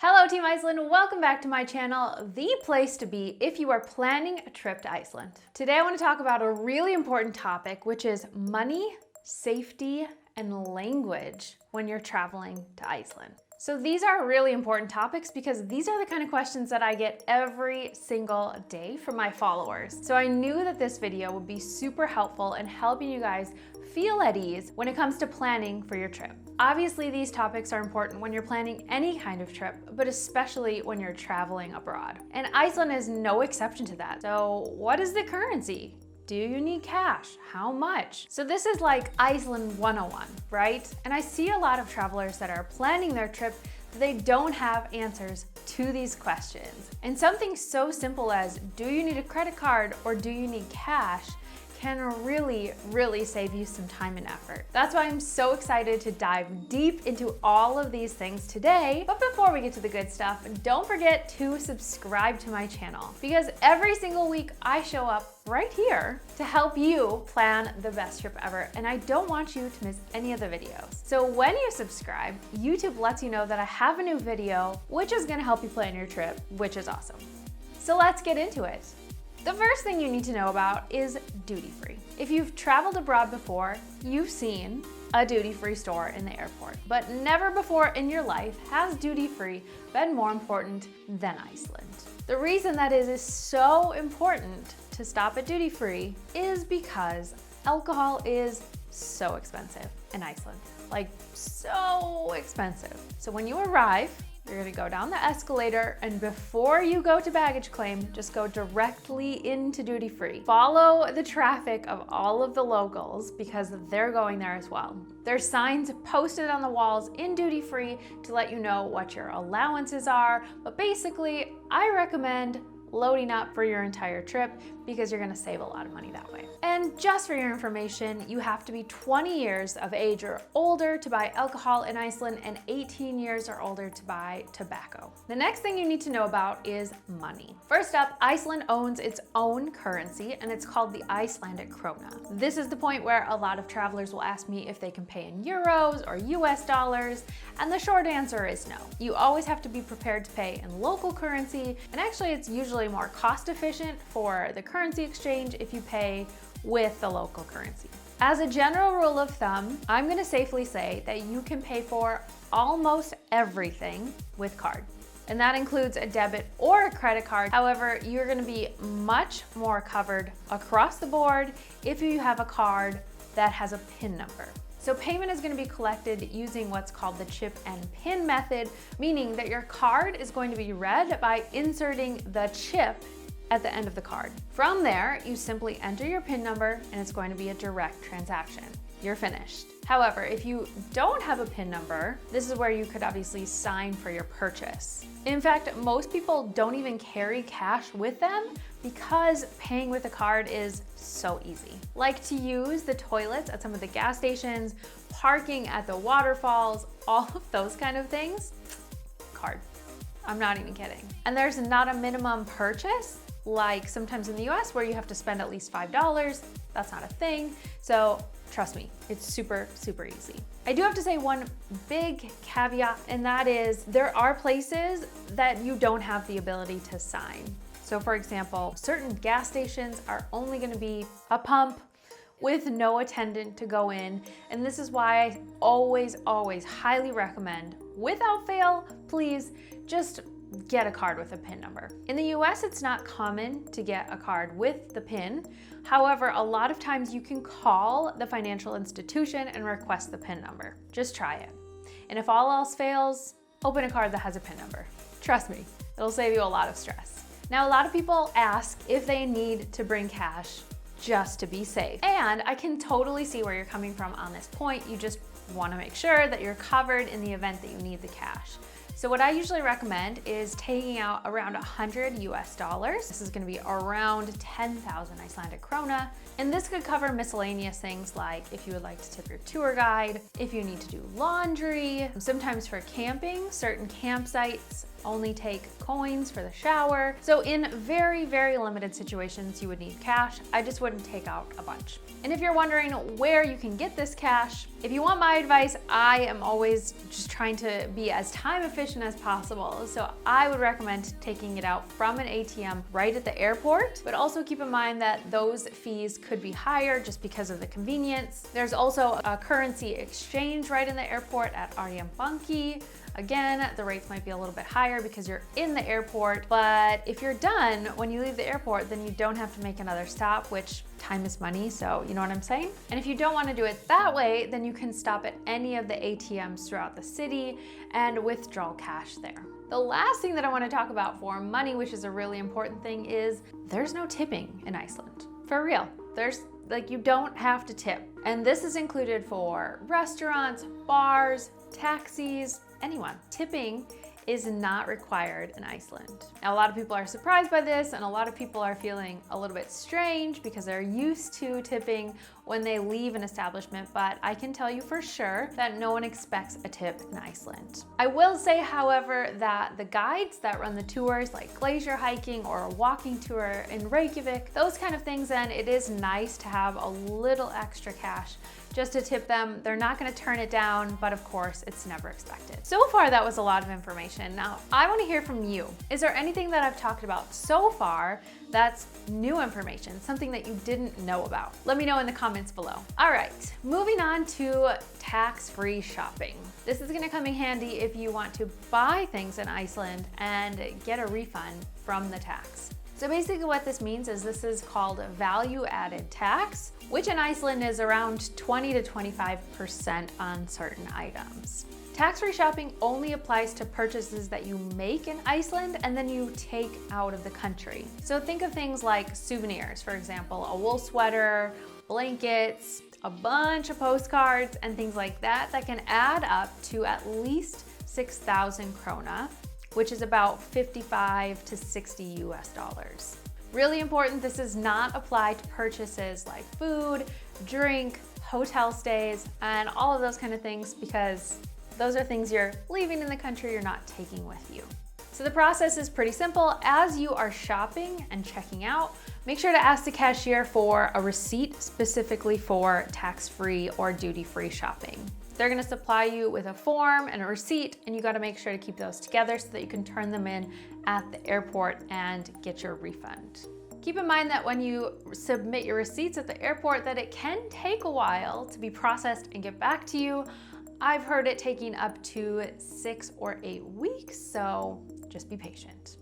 Hello Team Iceland, welcome back to my channel, the place to be if you are planning a trip to Iceland. Today I want to talk about a really important topic, which is money, safety, and language when you're traveling to Iceland. So these are really important topics because these are the kind of questions that I get every single day from my followers. So I knew that this video would be super helpful in helping you guys feel at ease when it comes to planning for your trip. Obviously, these topics are important when you're planning any kind of trip, but especially when you're traveling abroad. And Iceland is no exception to that. So what is the currency? Do you need cash? How much? So this is like Iceland 101, right? And I see a lot of travelers that are planning their trip, they don't have answers to these questions. And something so simple as, do you need a credit card or do you need cash, can really save you some time and effort. That's why I'm so excited to dive deep into all of these things today. But before we get to the good stuff, don't forget to subscribe to my channel because every single week I show up right here to help you plan the best trip ever. And I don't want you to miss any of the videos. So when you subscribe, YouTube lets you know that I have a new video, which is gonna help you plan your trip, which is awesome. So let's get into it. The first thing you need to know about is duty-free. If you've traveled abroad before, you've seen a duty-free store in the airport, but never before in your life has duty-free been more important than Iceland. The reason that is so important to stop at duty-free is because alcohol is so expensive in Iceland, like so expensive. So when you arrive, you're gonna go down the escalator, and before you go to baggage claim, just go directly into duty free. Follow the traffic of all of the locals because they're going there as well. There's signs posted on the walls in duty free to let you know what your allowances are, but basically, I recommend loading up for your entire trip because you're gonna save a lot of money that way. And just for your information, you have to be 20 years of age or older to buy alcohol in Iceland and 18 years or older to buy tobacco. The next thing you need to know about is money. First up, Iceland owns its own currency and it's called the Icelandic krona. This is the point where a lot of travelers will ask me if they can pay in euros or US dollars, and the short answer is no. You always have to be prepared to pay in local currency, and actually it's usually more cost efficient for the currency exchange if you pay with the local currency. As a general rule of thumb, I'm gonna safely say that you can pay for almost everything with card. And that includes a debit or a credit card. However, you're gonna be much more covered across the board if you have a card that has a PIN number. So payment is going to be collected using what's called the chip and pin method, meaning that your card is going to be read by inserting the chip at the end of the card. From there, you simply enter your PIN number and it's going to be a direct transaction. You're finished. However, if you don't have a PIN number, this is where you could obviously sign for your purchase. In fact, most people don't even carry cash with them because paying with a card is so easy. Like to use the toilets at some of the gas stations, parking at the waterfalls, all of those kind of things, card. I'm not even kidding. And there's not a minimum purchase like sometimes in the US where you have to spend at least $5. That's not a thing. So trust me, it's super easy. I do have to say one big caveat, and that is there are places that you don't have the ability to sign. So for example, certain gas stations are only gonna be a pump with no attendant to go in. And this is why I always highly recommend, without fail, please just get a card with a PIN number. In the US, it's not common to get a card with the PIN. However, a lot of times you can call the financial institution and request the PIN number. Just try it. And if all else fails, open a card that has a PIN number. Trust me, it'll save you a lot of stress. Now, a lot of people ask if they need to bring cash just to be safe. And I can totally see where you're coming from on this point. You just want to make sure that you're covered in the event that you need the cash. So what I usually recommend is taking out around 100 US dollars. This is gonna be around 10,000 Icelandic krona. And this could cover miscellaneous things like if you would like to tip your tour guide, if you need to do laundry, sometimes for camping, certain campsites only take coins for the shower. So in very, very limited situations, you would need cash. I just wouldn't take out a bunch. And if you're wondering where you can get this cash, if you want my advice, I am always just trying to be as time efficient as possible. So I would recommend taking it out from an ATM right at the airport, but also keep in mind that those fees could be higher just because of the convenience. There's also a currency exchange right in the airport at RDM Bunky. Again, the rates might be a little bit higher because you're in the airport, but if you're done when you leave the airport, then you don't have to make another stop, which time is money, so you know what I'm saying? And if you don't want to do it that way, then you can stop at any of the ATMs throughout the city and withdraw cash there. The last thing that I want to talk about for money, which is a really important thing, is there's no tipping in Iceland. For real. You don't have to tip. And this is included for restaurants, bars, taxis, anyone. Tipping is not required in Iceland. Now, a lot of people are surprised by this, and a lot of people are feeling a little bit strange because they're used to tipping when they leave an establishment, but I can tell you for sure that no one expects a tip in Iceland. I will say, however, that the guides that run the tours, like glacier hiking or a walking tour in Reykjavik, those kind of things, then it is nice to have a little extra cash just to tip them. They're not gonna turn it down, but of course, it's never expected. So far, that was a lot of information. Now, I wanna hear from you. Is there anything that I've talked about so far that's new information, something that you didn't know about? Let me know in the comments below. All right, moving on to tax-free shopping. This is gonna come in handy if you want to buy things in Iceland and get a refund from the tax. So basically what this means is this is called value-added tax, which in Iceland is around 20 to 25% on certain items. Tax-free shopping only applies to purchases that you make in Iceland and then you take out of the country. So think of things like souvenirs, for example, a wool sweater, blankets, a bunch of postcards and things like that can add up to at least 6,000 krona, which is about 55 to 60 US dollars. Really important, this does not apply to purchases like food, drink, hotel stays, and all of those kind of things because those are things you're leaving in the country, you're not taking with you. So the process is pretty simple. As you are shopping and checking out, make sure to ask the cashier for a receipt specifically for tax-free or duty-free shopping. They're gonna supply you with a form and a receipt, and you gotta make sure to keep those together so that you can turn them in at the airport and get your refund. Keep in mind that when you submit your receipts at the airport that it can take a while to be processed and get back to you. I've heard it taking up to 6 or 8 weeks, so just be patient.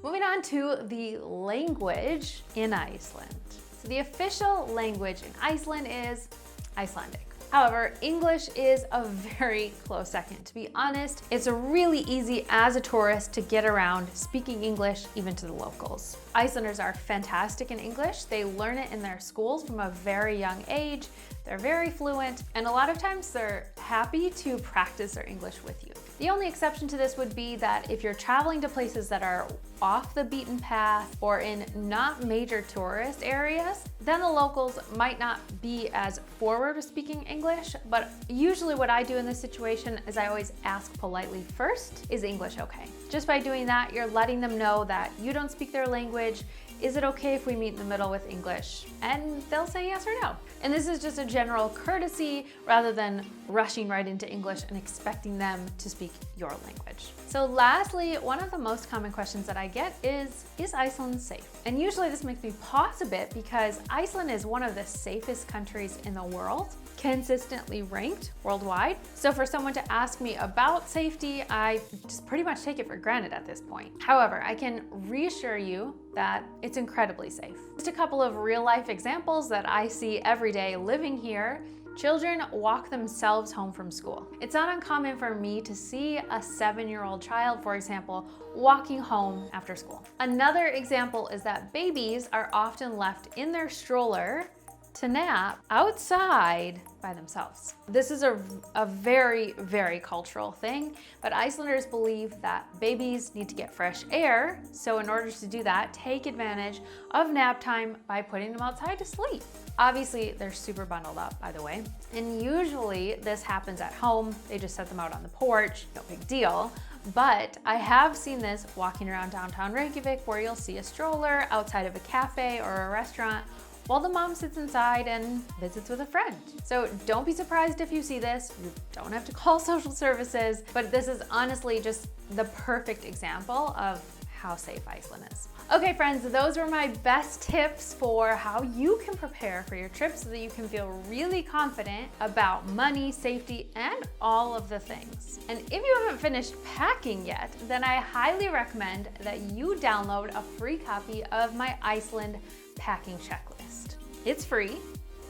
Moving on to the language in Iceland. So the official language in Iceland is Icelandic. However, English is a very close second. To be honest, it's really easy as a tourist to get around speaking English even to the locals. Icelanders are fantastic in English. They learn it in their schools from a very young age. They're very fluent, and a lot of times they're happy to practice their English with you. The only exception to this would be that if you're traveling to places that are off the beaten path or in not major tourist areas, then the locals might not be as forward with speaking English, but usually what I do in this situation is I always ask politely first, is English okay? Just by doing that, you're letting them know that you don't speak their language. Is it okay if we meet in the middle with English? And they'll say yes or no. And this is just a general courtesy rather than rushing right into English and expecting them to speak your language. So lastly, one of the most common questions that I get is Iceland safe? And usually this makes me pause a bit because Iceland is one of the safest countries in the world, consistently ranked worldwide. So for someone to ask me about safety, I just pretty much take it for granted at this point. However, I can reassure you that it's incredibly safe. Just a couple of real life examples that I see every day living here. Children walk themselves home from school. It's not uncommon for me to see a 7-year-old child, for example, walking home after school. Another example is that babies are often left in their stroller to nap outside by themselves. This is a very, very cultural thing, but Icelanders believe that babies need to get fresh air. So in order to do that, take advantage of nap time by putting them outside to sleep. Obviously, they're super bundled up, by the way. And usually this happens at home. They just set them out on the porch, no big deal. But I have seen this walking around downtown Reykjavik, where you'll see a stroller outside of a cafe or a restaurant while the mom sits inside and visits with a friend. So don't be surprised if you see this. You don't have to call social services, but this is honestly just the perfect example of how safe Iceland is. Okay friends, those were my best tips for how you can prepare for your trip so that you can feel really confident about money, safety, and all of the things. And if you haven't finished packing yet, then I highly recommend that you download a free copy of my Iceland packing checklist. It's free,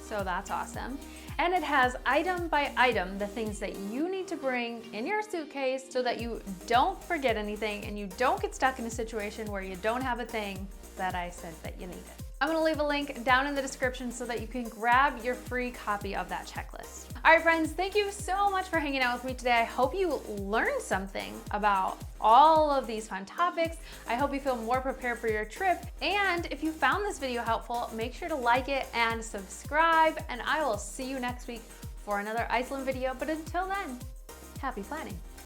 so that's awesome. And it has item by item the things that you need to bring in your suitcase so that you don't forget anything and you don't get stuck in a situation where you don't have a thing that I said that you needed. I'm gonna leave a link down in the description so that you can grab your free copy of that checklist. All right, friends, thank you so much for hanging out with me today. I hope you learned something about all of these fun topics. I hope you feel more prepared for your trip. And if you found this video helpful, make sure to like it and subscribe, and I will see you next week for another Iceland video. But until then, happy planning.